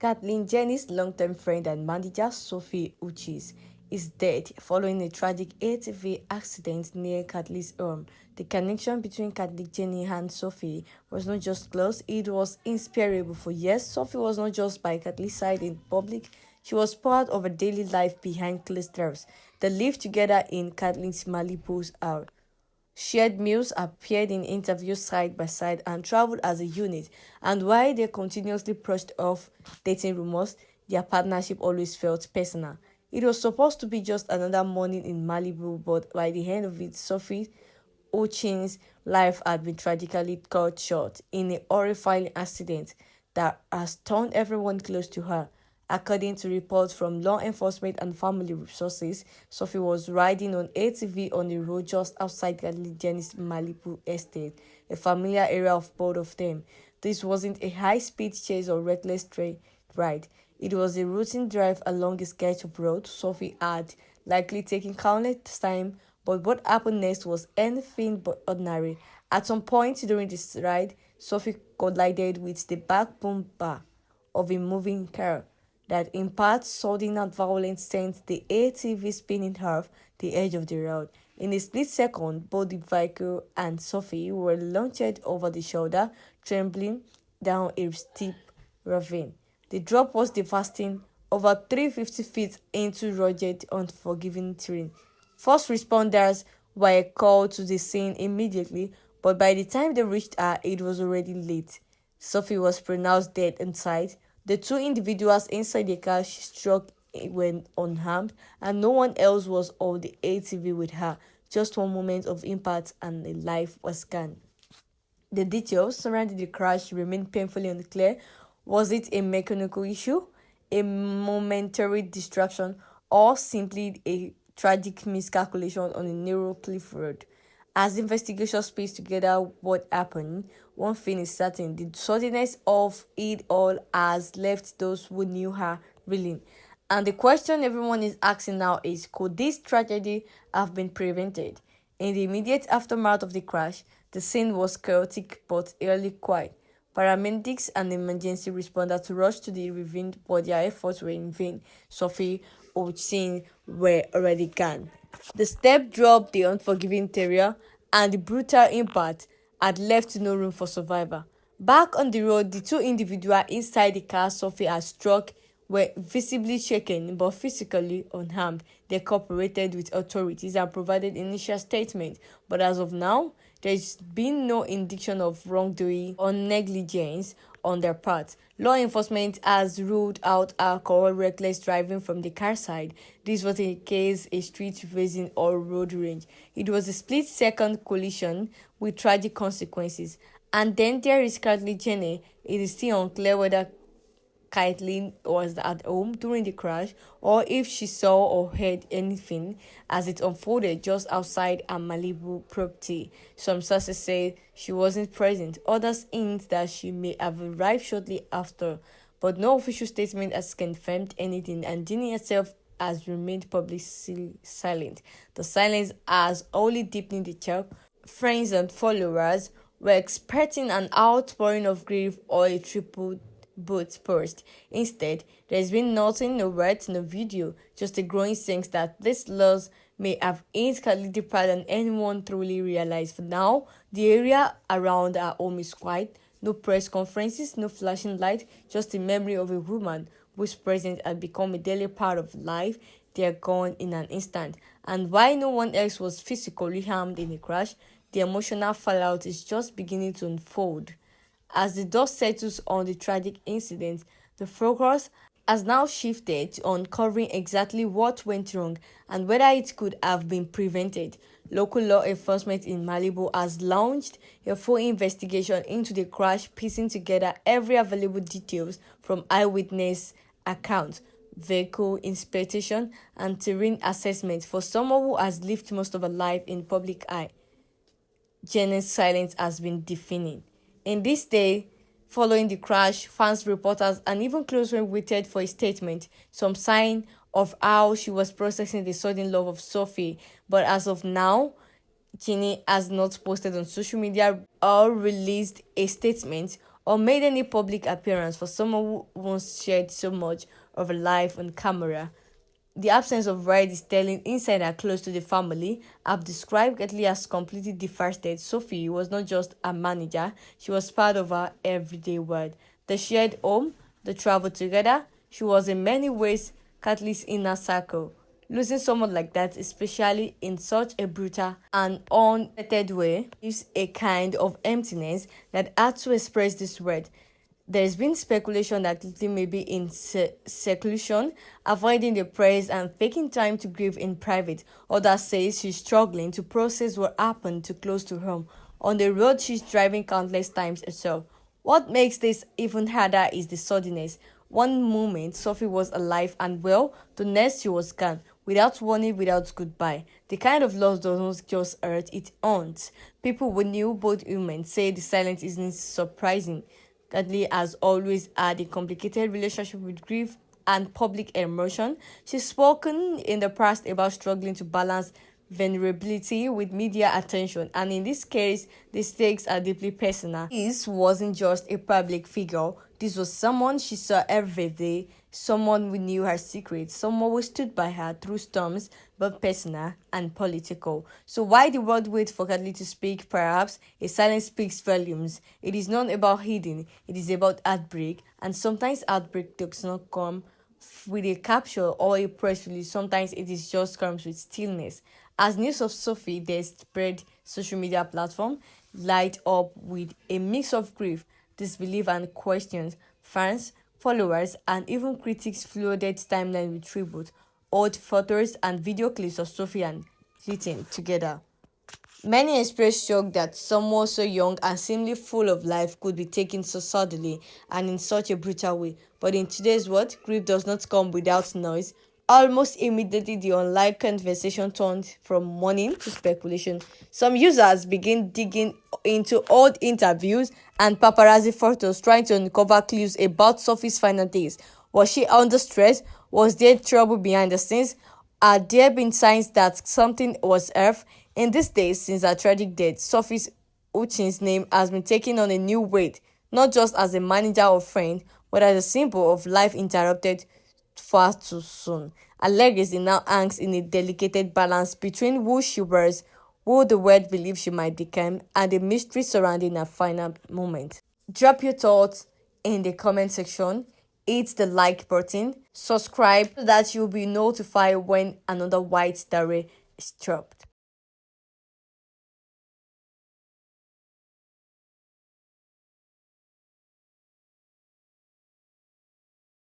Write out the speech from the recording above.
Kathleen Jenny's longtime friend and manager Sophia Hutchins is dead following a tragic ATV accident near Kathleen home. The connection between Kathleen Jenny and Sophie was not just close, it was inseparable. For years, Sophie was not just by Kathleen's side in public, she was part of her daily life behind closed doors. They lived together in Kathleen's Malibu's house, shared meals, appeared in interviews side by side, and traveled as a unit. And while they continuously brushed off dating rumors, their partnership always felt personal. It was supposed to be just another morning in Malibu, but by the end of it, Sophie Hutchins' life had been tragically cut short in a horrifying accident that has turned everyone close to her. According to reports from law enforcement and family sources, Sophie was riding on ATV on a road just outside Jenny's Malibu estate, a familiar area of both of them. This wasn't a high-speed chase or reckless ride. It was a routine drive along a sketch of road Sophie had likely taken countless time, but what happened next was anything but ordinary. At some point during this ride, Sophie collided with the back bumper of a moving car that in part sudden and violent sent the ATV spinning off the edge of the road. In a split second, both the vehicle and Sophie were launched over the shoulder, trembling down a steep ravine. The drop was devastating, over 350 feet into rugged, unforgiving terrain. First responders were called to the scene immediately, but by the time they reached her, it was already late. Sophie was pronounced dead inside. The two individuals inside the car she struck were unharmed, and no one else was on the ATV with her. Just one moment of impact and a life was gone. The details surrounding the crash remain painfully unclear. Was it a mechanical issue, a momentary distraction, or simply a tragic miscalculation on a narrow cliff road? As investigators piece together what happened, one thing is certain: the suddenness of it all has left those who knew her reeling. And the question everyone is asking now is, could this tragedy have been prevented? In the immediate aftermath of the crash, the scene was chaotic but eerily quiet. Paramedics and emergency responders rushed to the ravine, but their efforts were in vain. Sophie Hutchins were already gone. The step drop, the unforgiving terror, and the brutal impact had left no room for survivor. Back on the road, the two individuals inside the car Sophie had struck were visibly shaken but physically unharmed. They cooperated with authorities and provided initial statements, but as of now, there's been no indication of wrongdoing or negligence on their part. Law enforcement has ruled out alcohol, reckless driving from the car side. This was in case a street racing or road rage. It was a split-second collision with tragic consequences. And then there is Kathleen Jenny. It is still unclear whether Caitlyn was at home during the crash or if she saw or heard anything as it unfolded just outside her Malibu property. Some sources say she wasn't present, others hint that she may have arrived shortly after, but no official statement has confirmed anything, and Jenny herself has remained publicly silent. The silence has only deepened the shock. Friends and followers were expecting an outpouring of grief or a triple both burst. Instead, there's been nothing, no words, no video, just a growing sense that this loss may have instantly deeper than anyone truly realized. For now, the area around our home is quiet. No press conferences, no flashing light, just a memory of a woman whose presence had become a daily part of life. They are gone in an instant. And while no one else was physically harmed in the crash, the emotional fallout is just beginning to unfold. As the dust settles on the tragic incident, the focus has now shifted to uncovering exactly what went wrong and whether it could have been prevented. Local law enforcement in Malibu has launched a full investigation into the crash, piecing together every available details from eyewitness accounts, vehicle inspection, and terrain assessment. For someone who has lived most of her life in public eye, Jenny's silence has been deafening. In this day, following the crash, fans, reporters, and even close friends waited for a statement, some sign of how she was processing the sudden loss of Sophie. But as of now, Jenny has not posted on social media or released a statement or made any public appearance for someone who once shared so much of her life on camera. The absence of Wright is telling insider close to the family have described Caitlyn as completely devastated. Sophie was not just a manager, she was part of her everyday world. They shared home, they traveled together. She was in many ways Caitlyn's inner circle. Losing someone like that, especially in such a brutal and unexpected way, gives a kind of emptiness that hard to express this word. There's been speculation that Caitlyn may be in seclusion, avoiding the press and taking time to grieve in private. Others say she's struggling to process what happened too close to home. On the road, she's driving countless times herself. What makes this even harder is the suddenness. One moment, Sophie was alive and well, the next she was gone, without warning, without goodbye. The kind of loss doesn't just hurt, it haunts. People who knew both women say the silence isn't surprising. Caitlyn has always had a complicated relationship with grief and public emotion. She's spoken in the past about struggling to balance vulnerability with media attention, and in this case, the stakes are deeply personal. This wasn't just a public figure, this was someone she saw every day, someone who knew her secrets, someone who stood by her through storms, both personal and political. So why the world waits for Caitlyn to speak? Perhaps a silence speaks volumes. It is not about hiding, it is about heartbreak, and sometimes heartbreak does not come with a capture or a press release. Sometimes it is just comes with stillness. As news of Sophie they spread social media platform light up with a mix of grief, disbelief and questions. Fans, followers and even critics flooded timeline with tribute, old photos and video clips of Sophie and Caitlyn together. Many expressed shock that someone so young and seemingly full of life could be taken so suddenly and in such a brutal way. But in today's world, grief does not come without noise. Almost immediately, the online conversation turned from mourning to speculation. Some users began digging into old interviews and paparazzi photos, trying to uncover clues about Sophie's final days. Was she under stress? Was there trouble behind the scenes? Had there been signs that something was off? In these days, since her tragic death, Sophia Hutchins' name has been taking on a new weight, not just as a manager or friend, but as a symbol of life interrupted far too soon. Her legacy now hangs in a delicate balance between who she was, who the world believes she might become, and the mystery surrounding her final moment. Drop your thoughts in the comment section, hit the like button, subscribe so that you'll be notified when another white story is dropped.